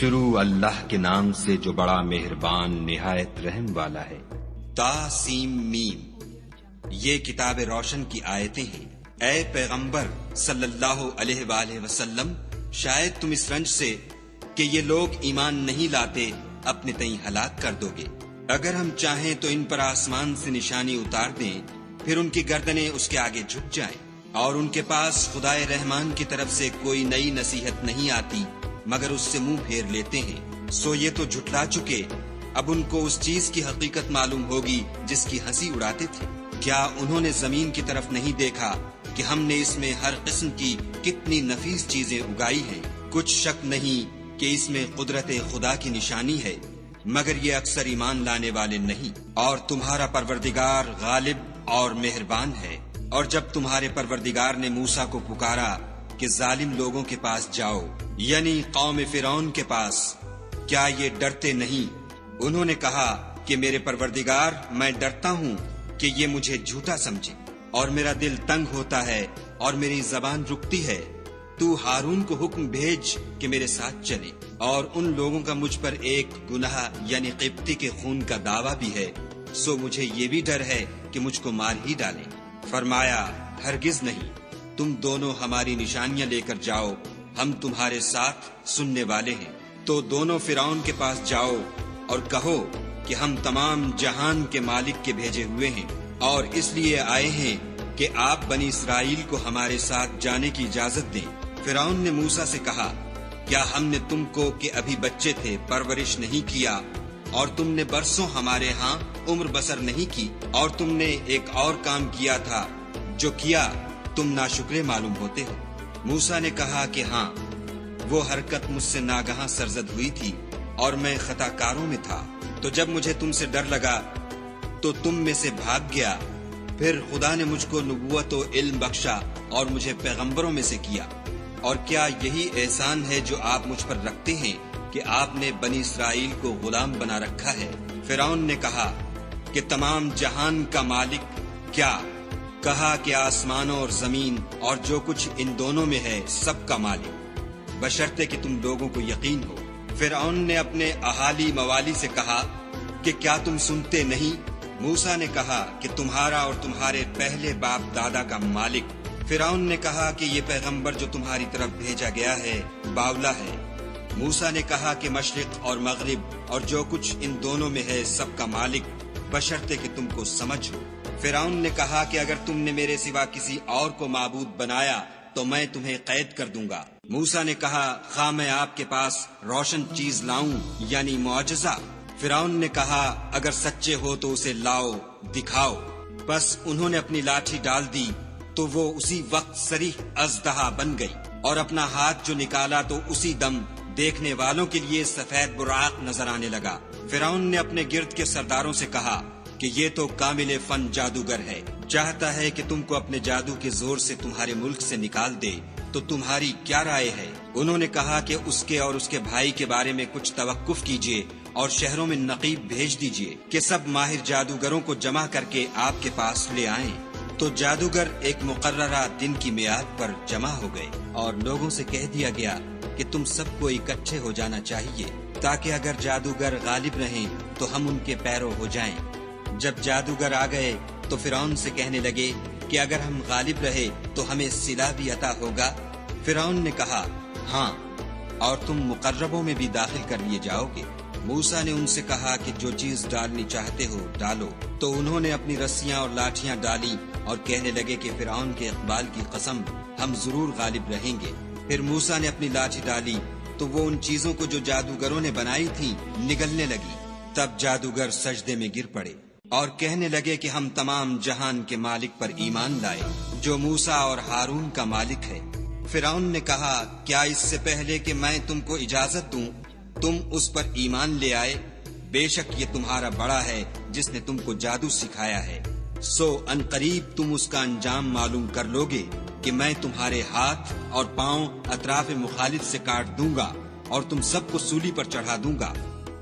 شروع اللہ کے نام سے جو بڑا مہربان نہایت رحم والا ہے۔ تاسیم میم، یہ کتاب روشن کی آیتیں ہیں۔ اے پیغمبر صلی اللہ علیہ وآلہ وسلم، شاید تم اس رنج سے کہ یہ لوگ ایمان نہیں لاتے اپنے تئیں ہلاک کر دو گے۔ اگر ہم چاہیں تو ان پر آسمان سے نشانی اتار دیں، پھر ان کی گردنیں اس کے آگے جھک جائیں، اور ان کے پاس خدائے رحمان کی طرف سے کوئی نئی نصیحت نہیں آتی مگر اس سے منہ پھیر لیتے ہیں۔ سو یہ تو جھٹلا چکے، اب ان کو اس چیز کی حقیقت معلوم ہوگی جس کی ہنسی اڑاتے تھے۔ کیا انہوں نے زمین کی طرف نہیں دیکھا کہ ہم نے اس میں ہر قسم کی کتنی نفیس چیزیں اگائی ہیں؟ کچھ شک نہیں کہ اس میں قدرت خدا کی نشانی ہے، مگر یہ اکثر ایمان لانے والے نہیں۔ اور تمہارا پروردگار غالب اور مہربان ہے۔ اور جب تمہارے پروردگار نے موسیٰ کو پکارا کہ ظالم لوگوں کے پاس جاؤ، یعنی قوم فرعون کے پاس، کیا یہ ڈرتے نہیں؟ انہوں نے کہا کہ میرے پروردگار، میں ڈرتا ہوں کہ یہ مجھے جھوٹا سمجھے، اور میرا دل تنگ ہوتا ہے اور میری زبان رکتی ہے۔ تو ہارون کو حکم بھیج کہ میرے ساتھ چلے، اور ان لوگوں کا مجھ پر ایک گناہ یعنی قبطی کے خون کا دعویٰ بھی ہے، سو مجھے یہ بھی ڈر ہے کہ مجھ کو مار ہی ڈالیں۔ فرمایا، ہرگز نہیں، تم دونوں ہماری نشانیاں لے کر جاؤ، ہم تمہارے ساتھ سننے والے ہیں۔ تو دونوں فرعون کے پاس جاؤ اور کہو کہ ہم تمام جہان کے مالک کے بھیجے ہوئے ہیں، اور اس لیے آئے ہیں کہ آپ بنی اسرائیل کو ہمارے ساتھ جانے کی اجازت دیں۔ فرعون نے موسیٰ سے کہا، کیا ہم نے تم کو کہ ابھی بچے تھے پرورش نہیں کیا، اور تم نے برسوں ہمارے ہاں عمر بسر نہیں کی، اور تم نے ایک اور کام کیا تھا جو کیا تم ناشکرے معلوم ہوتے ہو؟ موسیٰ نے کہا کہ ہاں، وہ حرکت مجھ سے ناگہاں سرزد ہوئی تھی اور میں خطا کاروں میں تھا۔ تو جب مجھے تم سے ڈر لگا تو تم میں سے بھاگ گیا، پھر خدا نے مجھ کو نبوت و علم بخشا اور مجھے پیغمبروں میں سے کیا۔ اور کیا یہی احسان ہے جو آپ مجھ پر رکھتے ہیں کہ آپ نے بنی اسرائیل کو غلام بنا رکھا ہے؟ فرعون نے کہا کہ تمام جہان کا مالک کیا؟ کہا کہ آسمانوں اور زمین اور جو کچھ ان دونوں میں ہے سب کا مالک، بشرطے کہ تم لوگوں کو یقین ہو۔ فرعون نے اپنے اہالی موالی سے کہا کہ کیا تم سنتے نہیں؟ موسیٰ نے کہا کہ تمہارا اور تمہارے پہلے باپ دادا کا مالک۔ فرعون نے کہا کہ یہ پیغمبر جو تمہاری طرف بھیجا گیا ہے باولا ہے۔ موسیٰ نے کہا کہ مشرق اور مغرب اور جو کچھ ان دونوں میں ہے سب کا مالک، بشرطے کہ تم کو سمجھ ہو۔ فرعون نے کہا کہ اگر تم نے میرے سوا کسی اور کو معبود بنایا تو میں تمہیں قید کر دوں گا۔ موسیٰ نے کہا، خواہ میں آپ کے پاس روشن چیز لاؤں یعنی معجزہ؟ فرعون نے کہا، اگر سچے ہو تو اسے لاؤ، دکھاؤ۔ بس انہوں نے اپنی لاٹھی ڈال دی تو وہ اسی وقت صریح اژدہا بن گئی، اور اپنا ہاتھ جو نکالا تو اسی دم دیکھنے والوں کے لیے سفید براق نظر آنے لگا۔ فرعون نے اپنے گرد کے سرداروں سے کہا کہ یہ تو کامل فن جادوگر ہے، چاہتا ہے کہ تم کو اپنے جادو کے زور سے تمہارے ملک سے نکال دے، تو تمہاری کیا رائے ہے؟ انہوں نے کہا کہ اس کے اور اس کے بھائی کے بارے میں کچھ توقف کیجیے اور شہروں میں نقیب بھیج دیجیے کہ سب ماہر جادوگروں کو جمع کر کے آپ کے پاس لے آئیں۔ تو جادوگر ایک مقررہ دن کی میعاد پر جمع ہو گئے، اور لوگوں سے کہہ دیا گیا کہ تم سب کو اکٹھے ہو جانا چاہیے، تاکہ اگر جادوگر غالب رہیں تو ہم ان کے پیرو ہو جائیں۔ جب جادوگر آ گئے تو فرعون سے کہنے لگے کہ اگر ہم غالب رہے تو ہمیں صلہ بھی عطا ہوگا۔ فرعون نے کہا، ہاں، اور تم مقربوں میں بھی داخل کر لیے جاؤ گے۔ موسیٰ نے ان سے کہا کہ جو چیز ڈالنی چاہتے ہو ڈالو۔ تو انہوں نے اپنی رسیاں اور لاٹھیاں ڈالی اور کہنے لگے کہ فرعون کے اقبال کی قسم، ہم ضرور غالب رہیں گے۔ پھر موسیٰ نے اپنی لاٹھی ڈالی تو وہ ان چیزوں کو جو جادوگروں نے بنائی تھی نگلنے لگی۔ تب جادوگر سجدے میں گر پڑے اور کہنے لگے کہ ہم تمام جہان کے مالک پر ایمان لائے جو موسیٰ اور ہارون کا مالک ہے۔ فرعون نے کہا، کیا اس سے پہلے کہ میں تم کو اجازت دوں تم اس پر ایمان لے آئے؟ بے شک یہ تمہارا بڑا ہے جس نے تم کو جادو سکھایا ہے، سو ان قریب تم اس کا انجام معلوم کر لوگے کہ میں تمہارے ہاتھ اور پاؤں اطراف مخالف سے کاٹ دوں گا اور تم سب کو سولی پر چڑھا دوں گا۔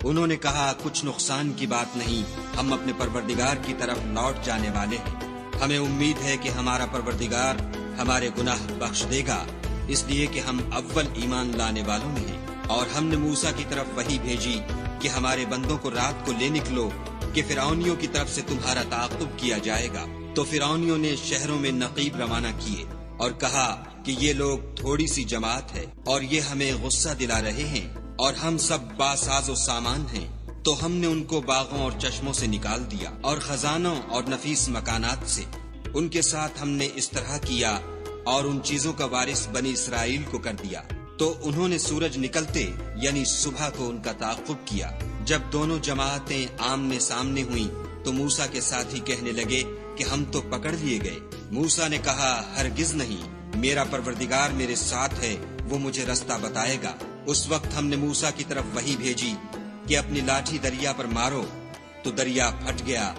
انہوں نے کہا، کچھ نقصان کی بات نہیں، ہم اپنے پروردگار کی طرف لوٹ جانے والے ہیں، ہمیں امید ہے کہ ہمارا پروردگار ہمارے گناہ بخش دے گا، اس لیے کہ ہم اول ایمان لانے والوں میں ہیں۔ اور ہم نے موسیٰ کی طرف وحی بھیجی کہ ہمارے بندوں کو رات کو لے نکلو کہ فرعونیوں کی طرف سے تمہارا تعاقب کیا جائے گا۔ تو فرعونیوں نے شہروں میں نقیب روانہ کیے اور کہا کہ یہ لوگ تھوڑی سی جماعت ہے اور یہ ہمیں غصہ دلا رہے ہیں اور ہم سب باساز و سامان ہیں۔ تو ہم نے ان کو باغوں اور چشموں سے نکال دیا اور خزانوں اور نفیس مکانات سے۔ ان کے ساتھ ہم نے اس طرح کیا اور ان چیزوں کا وارث بنی اسرائیل کو کر دیا۔ تو انہوں نے سورج نکلتے یعنی صبح کو ان کا تعاقب کیا۔ جب دونوں جماعتیں آمنے سامنے ہوئیں تو موسیٰ کے ساتھی کہنے لگے کہ ہم تو پکڑ لیے گئے۔ موسیٰ نے کہا ہرگز نہیں، میرا پروردگار میرے ساتھ ہے، وہ مجھے رستہ بتائے گا۔ اس وقت ہم نے موسیٰ کی طرف وحی بھیجی کہ اپنی لاٹھی دریا پر مارو، تو دریا پھٹ گیا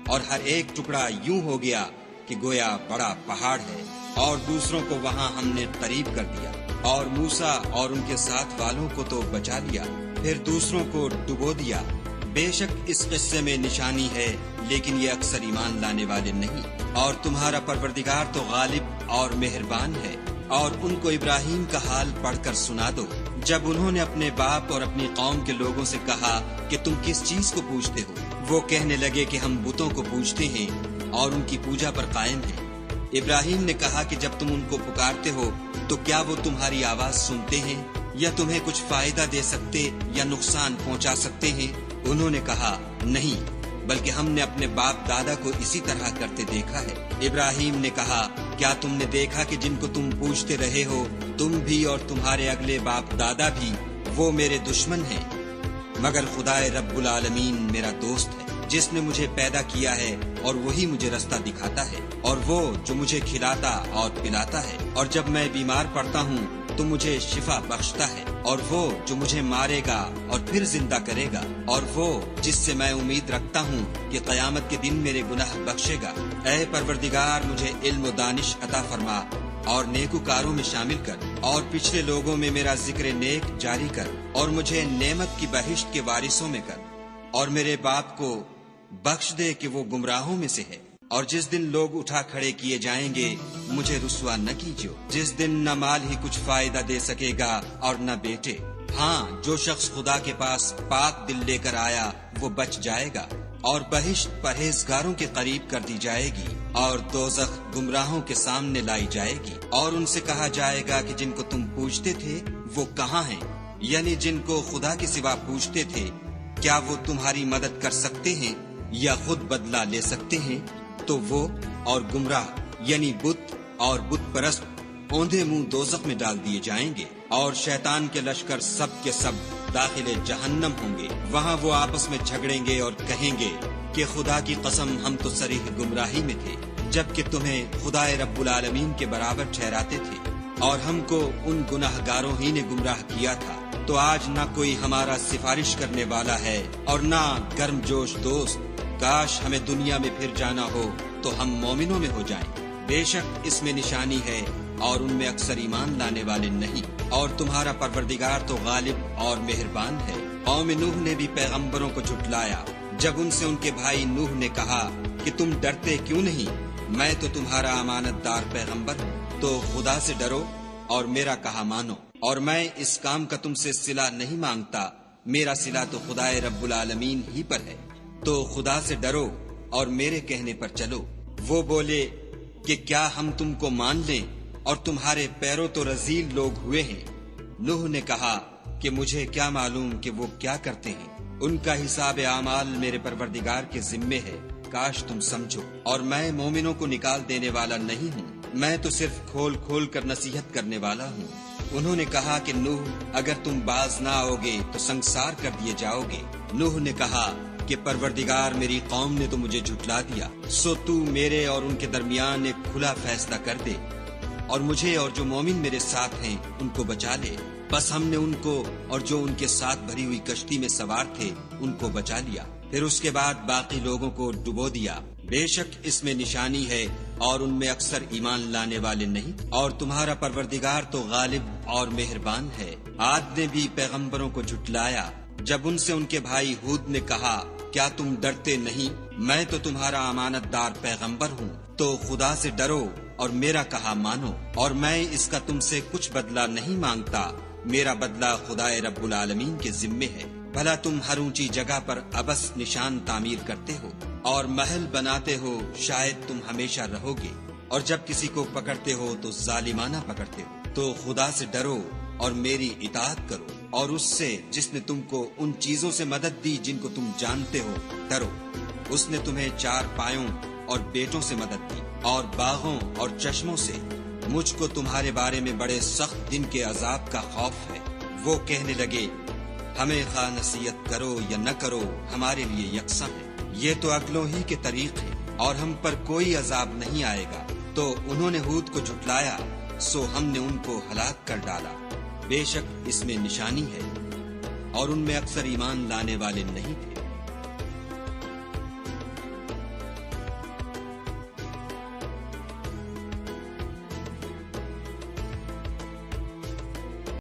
اور ہر ایک ٹکڑا یوں ہو گیا کہ گویا بڑا پہاڑ ہے، اور دوسروں کو وہاں ہم نے قریب کر دیا، اور موسیٰ اور ان کے ساتھ والوں کو تو بچا لیا، پھر دوسروں کو ڈبو دیا۔ بے شک اس قصے میں نشانی ہے، لیکن یہ اکثر ایمان لانے والے نہیں۔ اور تمہارا پروردگار تو غالب اور مہربان ہے۔ اور ان کو ابراہیم کا حال پڑھ کر سنا دو، جب انہوں نے اپنے باپ اور اپنی قوم کے لوگوں سے کہا کہ تم کس چیز کو پوجتے ہو؟ وہ کہنے لگے کہ ہم بتوں کو پوجتے ہیں اور ان کی پوجا پر قائم ہیں۔ ابراہیم نے کہا کہ جب تم ان کو پکارتے ہو تو کیا وہ تمہاری آواز سنتے ہیں یا تمہیں کچھ فائدہ دے سکتے یا نقصان پہنچا سکتے ہیں؟ انہوں نے کہا نہیں، بلکہ ہم نے اپنے باپ دادا کو اسی طرح کرتے دیکھا ہے۔ ابراہیم نے کہا کیا تم نے دیکھا کہ جن کو تم پوجتے رہے ہو، تم بھی اور تمہارے اگلے باپ دادا بھی، وہ میرے دشمن ہیں، مگر خدائے رب العالمین میرا دوست ہے، جس نے مجھے پیدا کیا ہے اور وہی مجھے رستہ دکھاتا ہے، اور وہ جو مجھے کھلاتا اور پلاتا ہے، اور جب میں بیمار پڑتا ہوں تو مجھے شفا بخشتا ہے، اور وہ جو مجھے مارے گا اور پھر زندہ کرے گا، اور وہ جس سے میں امید رکھتا ہوں کہ قیامت کے دن میرے گناہ بخشے گا۔ اے پروردگار مجھے علم و دانش عطا فرما اور نیکوکاروں میں شامل کر، اور پچھلے لوگوں میں میرا ذکر نیک جاری کر، اور مجھے نعمت کی بہشت کے وارثوں میں کر، اور میرے باپ کو بخش دے کہ وہ گمراہوں میں سے ہے۔ اور جس دن لوگ اٹھا کھڑے کیے جائیں گے مجھے رسوا نہ کیجو، جس دن نہ مال ہی کچھ فائدہ دے سکے گا اور نہ بیٹے۔ ہاں، جو شخص خدا کے پاس پاک دل لے کر آیا وہ بچ جائے گا، اور بہشت پرہیزگاروں کے قریب کر دی جائے گی، اور دوزخ گمراہوں کے سامنے لائی جائے گی، اور ان سے کہا جائے گا کہ جن کو تم پوجتے تھے وہ کہاں ہیں؟ یعنی جن کو خدا کے سوا پوجتے تھے، کیا وہ تمہاری مدد کر سکتے ہیں یا خود بدلہ لے سکتے ہیں؟ تو وہ اور گمراہ یعنی بت اور بت پرست اوندھے منہ دوزخ میں ڈال دیے جائیں گے، اور شیطان کے لشکر سب کے سب داخل جہنم ہوں گے۔ وہاں وہ آپس میں جھگڑیں گے اور کہیں گے کہ خدا کی قسم ہم تو صریح گمراہی میں تھے، جبکہ تمہیں خدائے رب العالمین کے برابر ٹھہراتے تھے، اور ہم کو ان گناہ گاروں ہی نے گمراہ کیا تھا۔ تو آج نہ کوئی ہمارا سفارش کرنے والا ہے اور نہ گرم جوش دوست۔ کاش ہمیں دنیا میں پھر جانا ہو تو ہم مومنوں میں ہو جائیں۔ بے شک اس میں نشانی ہے اور ان میں اکثر ایمان لانے والے نہیں۔ اور تمہارا پروردگار تو غالب اور مہربان ہے۔ قوم نوح نے بھی پیغمبروں کو جھٹلایا جب ان سے ان کے بھائی نوح نے کہا کہ تم ڈرتے کیوں نہیں؟ میں تو تمہارا امانت دار پیغمبر ہوں، تو خدا سے ڈرو اور میرا کہا مانو، اور میں اس کام کا تم سے صلہ نہیں مانگتا، میرا صلہ تو خدائے رب العالمین ہی پر ہے، تو خدا سے ڈرو اور میرے کہنے پر چلو۔ وہ بولے کہ کیا ہم تم کو مان لیں اور تمہارے پیروں تو رذیل لوگ ہوئے ہیں؟ نوح نے کہا کہ مجھے کیا معلوم کہ وہ کیا کرتے ہیں، ان کا حساب اعمال میرے پروردگار کے ذمے ہے، کاش تم سمجھو۔ اور میں مومنوں کو نکال دینے والا نہیں ہوں، میں تو صرف کھول کھول کر نصیحت کرنے والا ہوں۔ انہوں نے کہا کہ نوح اگر تم باز نہ آؤ گے تو سنسار کر دیے جاؤ گے۔ نوح نے کہا کہ پروردگار میری قوم نے تو مجھے جھٹلا دیا، سو تو میرے اور ان کے درمیان ایک کھلا فیصلہ کر دے، اور مجھے اور جو مومن میرے ساتھ ہیں ان کو بچا لے۔ بس ہم نے ان کو اور جو ان کے ساتھ بھری ہوئی کشتی میں سوار تھے ان کو بچا لیا، پھر اس کے بعد باقی لوگوں کو ڈبو دیا۔ بے شک اس میں نشانی ہے اور ان میں اکثر ایمان لانے والے نہیں۔ اور تمہارا پروردگار تو غالب اور مہربان ہے۔ عاد نے بھی پیغمبروں کو جھٹلایا جب ان سے ان کے بھائی ہود نے کہا کیا تم ڈرتے نہیں؟ میں تو تمہارا امانت دار پیغمبر ہوں، تو خدا سے ڈرو اور میرا کہا مانو، اور میں اس کا تم سے کچھ بدلہ نہیں مانگتا، میرا بدلہ خدائے رب العالمین کے ذمے ہے۔ بھلا تم ہر اونچی جگہ پر ابس نشان تعمیر کرتے ہو اور محل بناتے ہو، شاید تم ہمیشہ رہو گے، اور جب کسی کو پکڑتے ہو تو ظالمانہ پکڑتے ہو۔ تو خدا سے ڈرو اور میری اطاعت کرو، اور اس سے جس نے تم کو ان چیزوں سے مدد دی جن کو تم جانتے ہو ڈرو۔ اس نے تمہیں 4 پایوں اور بیٹوں سے مدد دی اور باغوں اور چشموں سے۔ مجھ کو تمہارے بارے میں بڑے سخت دن کے عذاب کا خوف ہے۔ وہ کہنے لگے ہمیں خواہ نصیحت کرو یا نہ کرو ہمارے لیے یکساں ہے، یہ تو اگلوں ہی کے طریق ہے اور ہم پر کوئی عذاب نہیں آئے گا۔ تو انہوں نے ہود کو جھٹلایا، سو ہم نے ان کو ہلاک کر ڈالا۔ بے شک اس میں نشانی ہے اور ان میں اکثر ایمان لانے والے نہیں تھے۔